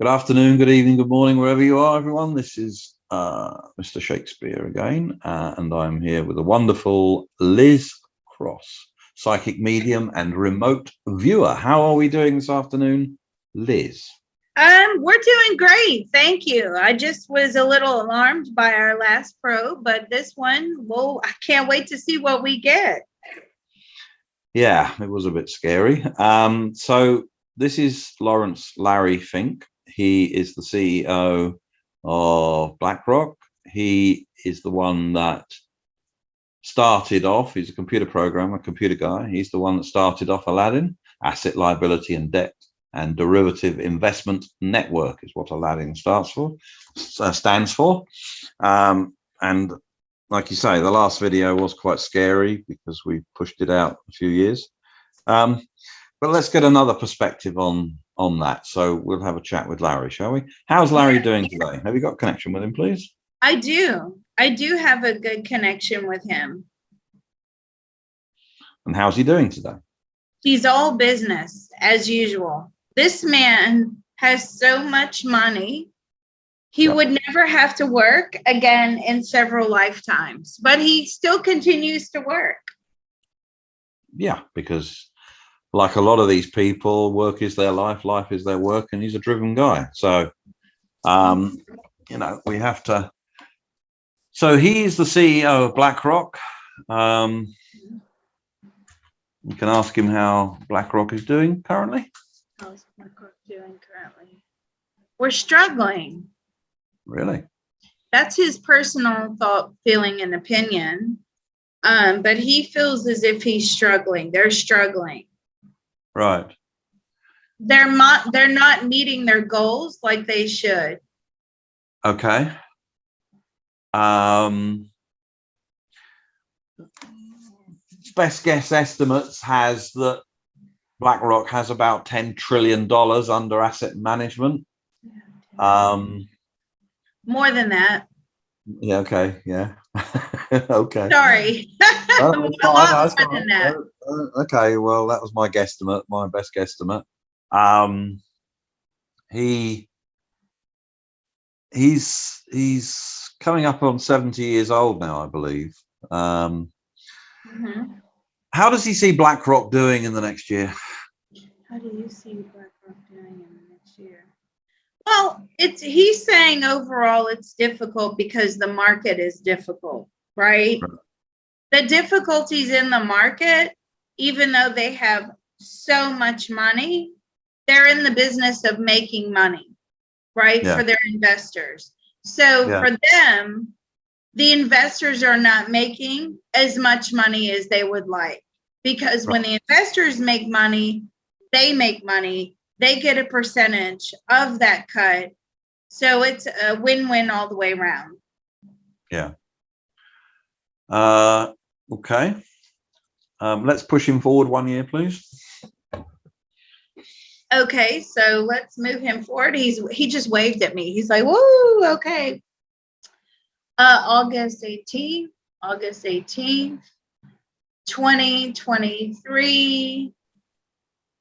Good afternoon, good evening, good morning, wherever you are, everyone. This is Mr. Shakespeare again, and I'm here with the wonderful Liz Cross, psychic medium and remote viewer. How are we doing this afternoon, Liz? We're doing great, thank you. I just was a little alarmed by our last probe, but this one, well, I can't wait to see what we get. Yeah, it was a bit scary. So this is Larry Fink. He is the CEO of BlackRock. He is the one that started off, he's a computer programmer, computer guy. He's the one that started off Aladdin, asset liability and debt and derivative investment network is what Aladdin stands for. And like you say, the last video was quite scary because we pushed it out a few years. But let's get another perspective on that. So we'll have a chat with Larry, shall we? How's Larry doing today? Have you got a connection with him, please? I do have a good connection with him. And how's he doing today? He's all business as usual. This man has so much money. He would never have to work again in several lifetimes, but he still continues to work. Yeah, because like a lot of these people, work is their life, life is their work, and he's a driven guy. So, we have to. So he's the CEO of BlackRock. You can ask him how BlackRock is doing currently. How's BlackRock doing currently? We're struggling. Really? That's his personal thought, feeling, and opinion. But he feels as if he's struggling. They're struggling. Right. They're not meeting their goals like they should. Okay. Best guess estimates has that BlackRock has about $10 trillion under asset management. More than that. Yeah. Okay. Yeah. Okay. Sorry. Okay. Well, that was my guesstimate, my best guesstimate. He's coming up on 70 years old now, I believe. How does he see BlackRock doing in the next year? How do you see BlackRock doing in the next year? Well, he's saying overall it's difficult because the market is difficult, right? The difficulties in the market, even though they have so much money, they're in the business of making money, right? For their investors. So for them, the investors are not making as much money as they would like, because when the investors make money, they get a percentage of that cut. So it's a win-win all the way around. Yeah. Okay. Let's push him forward 1 year, please. Okay, so let's move him forward. He just waved at me. He's like, woo, okay. August 18th, 2023.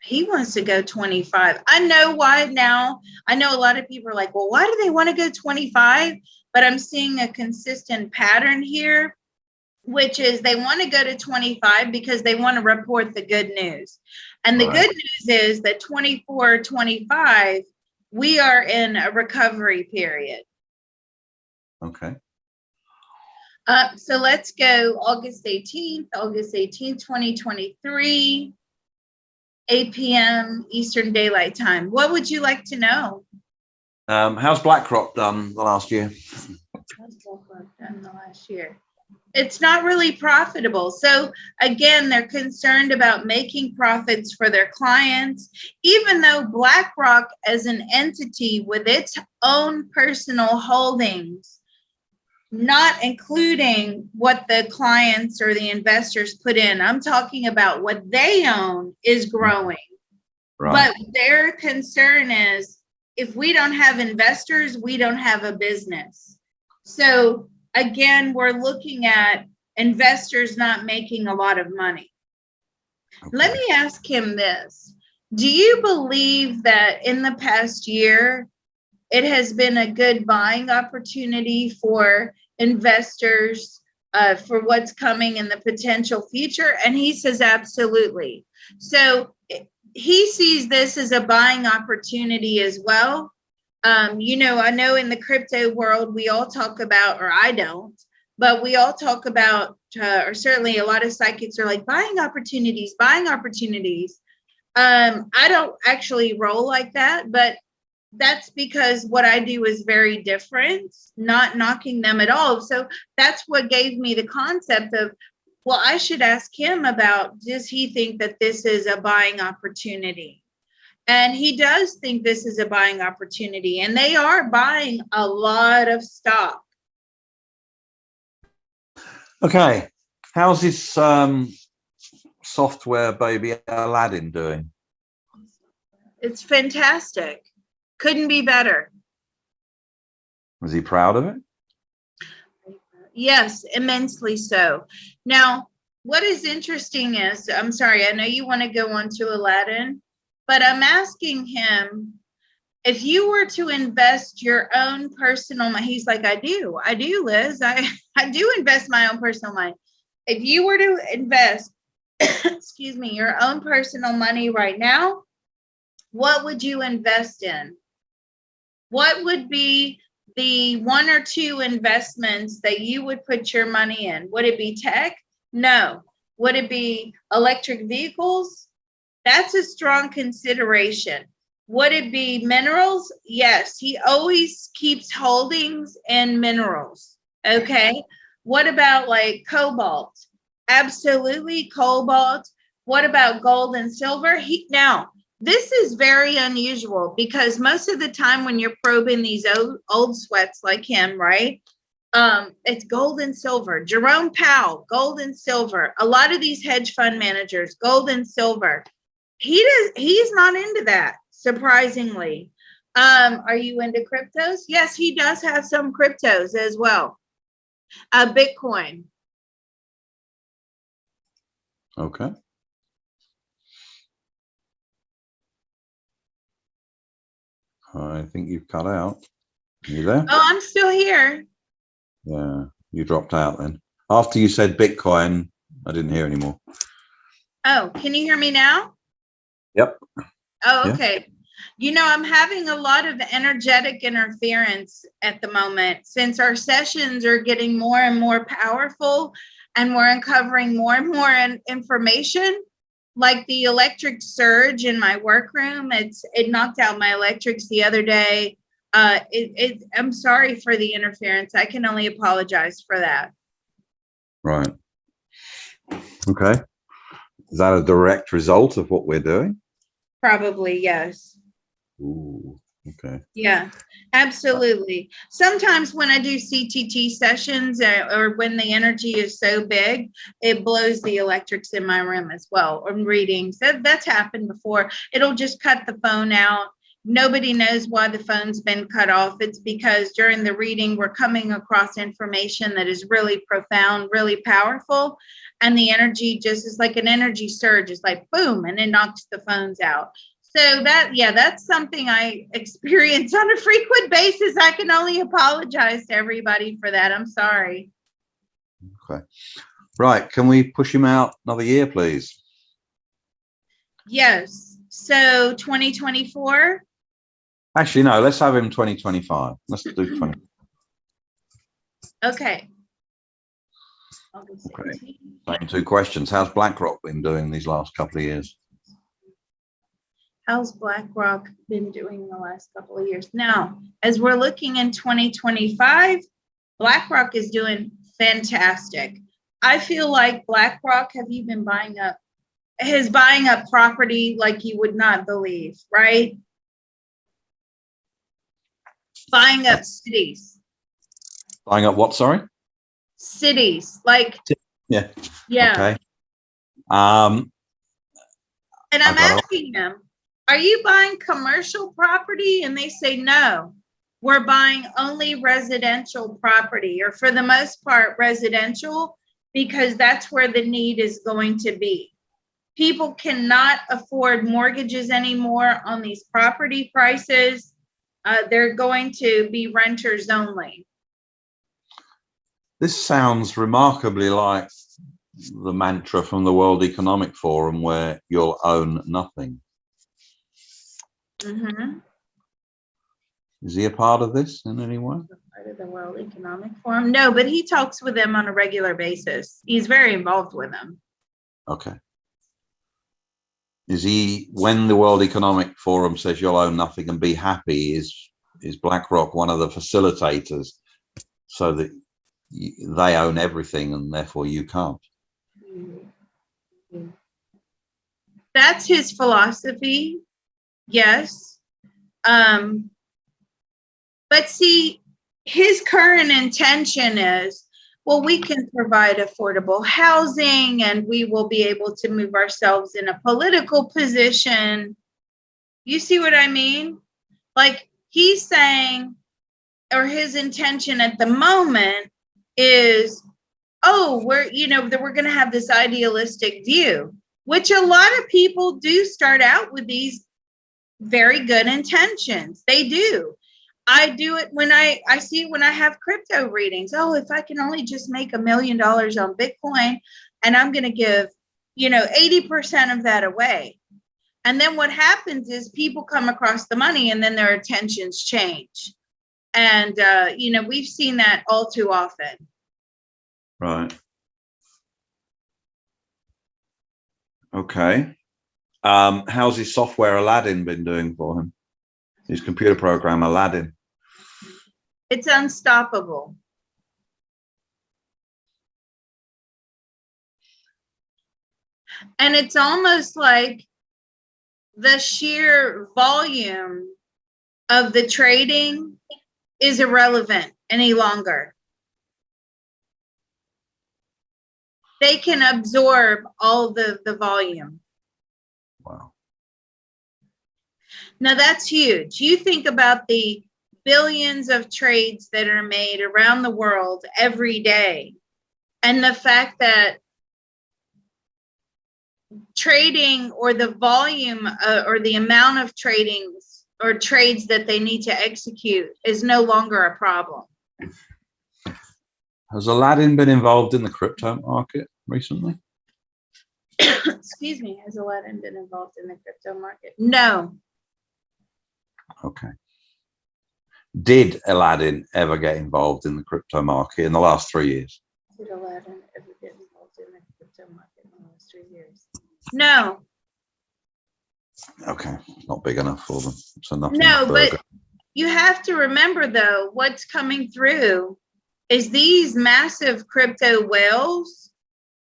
He wants to go 25. I know why now. I know a lot of people are like, well, why do they want to go 25? But I'm seeing a consistent pattern here, which is they want to go to 25 because they want to report the good news. And the good news is that 24, 25, we are in a recovery period. Okay. So let's go August 18th, 2023, 8 p.m. Eastern Daylight Time. What would you like to know? How's BlackRock done the last year? How's BlackRock done the last year? It's not really profitable. So again, they're concerned about making profits for their clients, even though BlackRock as an entity with its own personal holdings, not including what the clients or the investors put in, I'm talking about what they own, is growing. But their concern is, if we don't have investors, we don't have a business. So again, we're looking at investors not making a lot of money. Let me ask him this. Do you believe that in the past year, it has been a good buying opportunity for investors for what's coming in the potential future? And he says, absolutely. So he sees this as a buying opportunity as well. You know, I know in the crypto world, we all talk about, or I don't, but we all talk about, or certainly a lot of psychics are like buying opportunities, buying opportunities. I don't actually roll like that, but that's because what I do is very different, not knocking them at all. So that's what gave me the concept of, well, I should ask him about, does he think that this is a buying opportunity? And he does think this is a buying opportunity, and they are buying a lot of stock. Okay. How's this software baby Aladdin doing? It's fantastic. Couldn't be better. Was he proud of it? Yes, immensely so. Now, what is interesting is, I'm sorry, I know you want to go on to Aladdin, but I'm asking him, if you were to invest your own personal money, he's like, I do, Liz. I do invest my own personal money. If you were to invest, excuse me, your own personal money right now, what would you invest in? What would be the one or two investments that you would put your money in? Would it be tech? No. Would it be electric vehicles? That's a strong consideration. Would it be minerals? Yes. He always keeps holdings in minerals. Okay. What about like cobalt? Absolutely, cobalt. What about gold and silver? Now, this is very unusual because most of the time when you're probing these old sweats like him, right? It's gold and silver. Jerome Powell, gold and silver. A lot of these hedge fund managers, gold and silver. He's not into that, surprisingly. Are you into cryptos? Yes, he does have some cryptos as well. Bitcoin. Okay. I think you've cut out. Are you there? Oh, I'm still here. Yeah, you dropped out then. After you said Bitcoin, I didn't hear anymore. Oh, can you hear me now? Yep. Oh, okay. Yeah. You know, I'm having a lot of energetic interference at the moment since our sessions are getting more and more powerful and we're uncovering more and more information. Like the electric surge in my workroom, it knocked out my electrics the other day. I'm sorry for the interference. I can only apologize for that. Right. Okay. Is that a direct result of what we're doing? Probably, yes. Ooh, okay. Yeah, absolutely. Sometimes when I do CTT sessions or when the energy is so big, it blows the electrics in my room as well. Or readings, that's happened before. It'll just cut the phone out. Nobody knows why the phone's been cut off. It's because during the reading, we're coming across information that is really profound, really powerful. And the energy just is like an energy surge. It's like boom, and it knocks the phones out. So that's something I experience on a frequent basis. I can only apologize to everybody for that. I'm sorry. Okay. Right. Can we push him out another year, please? Yes. So 2024? Actually, no, let's have him 2025. Let's do 20. Okay. Okay. Same two questions. How's BlackRock been doing these last couple of years? How's BlackRock been doing the last couple of years? Now, as we're looking in 2025, BlackRock is doing fantastic. I feel like BlackRock, have you been buying up property like you would not believe, right? Buying up cities. Buying up what, sorry? Cities, like. Yeah. Yeah. Okay. And I'm asking them, are you buying commercial property? And they say, no, we're buying only residential property, or for the most part, residential, because that's where the need is going to be. People cannot afford mortgages anymore on these property prices. They're going to be renters only. This sounds remarkably like the mantra from the World Economic Forum, where you'll own nothing. Mm-hmm. Is he a part of this in any way? Part of the World Economic Forum? No, but he talks with them on a regular basis. He's very involved with them. Okay. Is he, when the World Economic Forum says you'll own nothing and be happy, is BlackRock one of the facilitators so that they own everything and therefore you can't? That's his philosophy. Yes. But see, his current intention is, well, we can provide affordable housing and we will be able to move ourselves in a political position. You see what I mean? Like he's saying, or his intention at the moment is, oh, we're going to have this idealistic view, which a lot of people do start out with these very good intentions. They do. I do it when I see it when I have crypto readings. Oh, if I can only just make $1 million on Bitcoin and I'm going to give, 80% of that away. And then what happens is people come across the money and then their intentions change. And, we've seen that all too often. Right. Okay. How's his software Aladdin been doing for him? His computer program Aladdin. It's unstoppable. And it's almost like the sheer volume of the trading is irrelevant any longer. They can absorb all the volume. Wow. Now that's huge. You think about the billions of trades that are made around the world every day, and the fact that trading or the volume or the amount of tradings or trades that they need to execute is no longer a problem. Has Aladdin been involved in the crypto market recently? Excuse me, has Aladdin been involved in the crypto market? No. Okay. Did Aladdin ever get involved in the crypto market in the last 3 years? Did Aladdin ever get involved in the crypto market in the last 3 years? No. Okay, not big enough for them. So nothing. No, but you have to remember though, what's coming through is these massive crypto whales.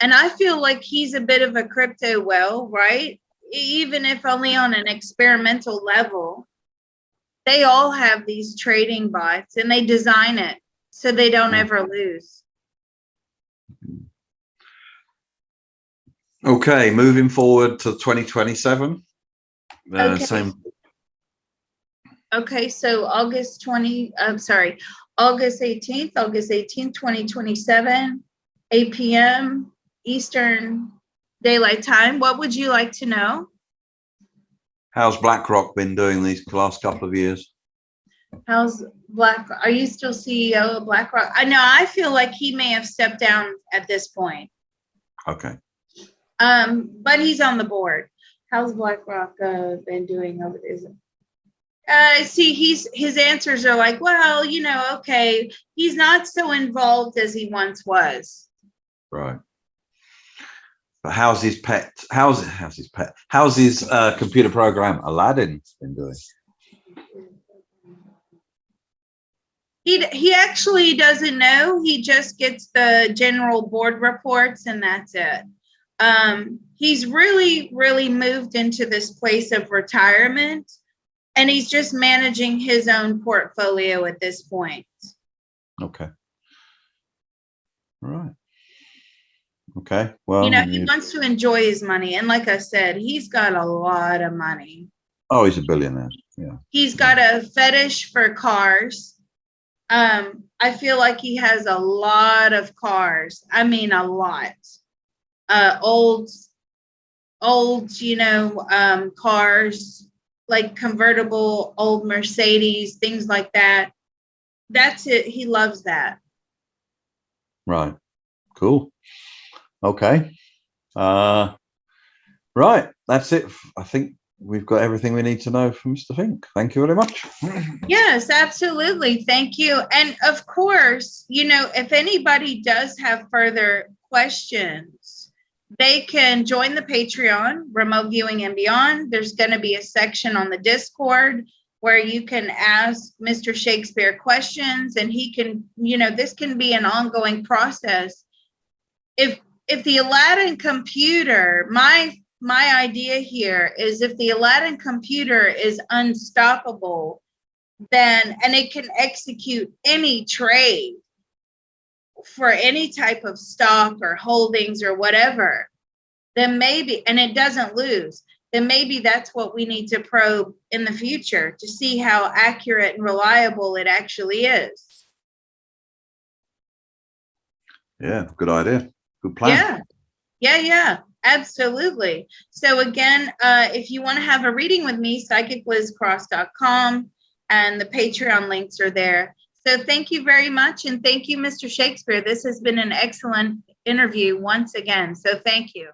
And I feel like he's a bit of a crypto whale, right? Even if only on an experimental level. They all have these trading bots and they design it so they don't ever lose. Okay, moving forward to 2027. Okay. Okay, so August 18th, 2027, 8 p.m. Eastern Daylight Time. What would you like to know? How's BlackRock been doing these last couple of years? How's BlackRock? Are you still CEO of BlackRock? I know, I feel like he may have stepped down at this point. Okay. But he's on the board. How's BlackRock been doing over this? See, his answers are like, well, okay, he's not so involved as he once was. Right. But how's his computer program Aladdin been doing? He actually doesn't know. He just gets the general board reports and that's it. He's really, really moved into this place of retirement, and he's just managing his own portfolio at this point. Okay. All right. Okay. Well, he wants to enjoy his money. And like I said, he's got a lot of money. Oh, he's a billionaire. Yeah. He's got a fetish for cars. I feel like he has a lot of cars. I mean, a lot. Old, cars. like convertible old Mercedes, things like that. That's it. He loves that. Right. Cool. Okay. Right. That's it. I think we've got everything we need to know from Mr. Fink. Thank you very much. Yes, absolutely. Thank you. And of course, if anybody does have further questions, they can join the Patreon, Remote Viewing and Beyond. There's going to be a section on the Discord where you can ask Mr. Shakespeare questions, and he can, this can be an ongoing process. If the Aladdin computer, my idea here is, if the Aladdin computer is unstoppable, then, and it can execute any trade for any type of stock or holdings or whatever, then maybe, and it doesn't lose, then maybe that's what we need to probe in the future to see how accurate and reliable it actually is. Yeah, good idea. Good plan. Yeah, absolutely. So again, if you want to have a reading with me, psychiclizcross.com, and the Patreon links are there. So thank you very much. And thank you, Mr. Shakespeare. This has been an excellent interview once again. So thank you.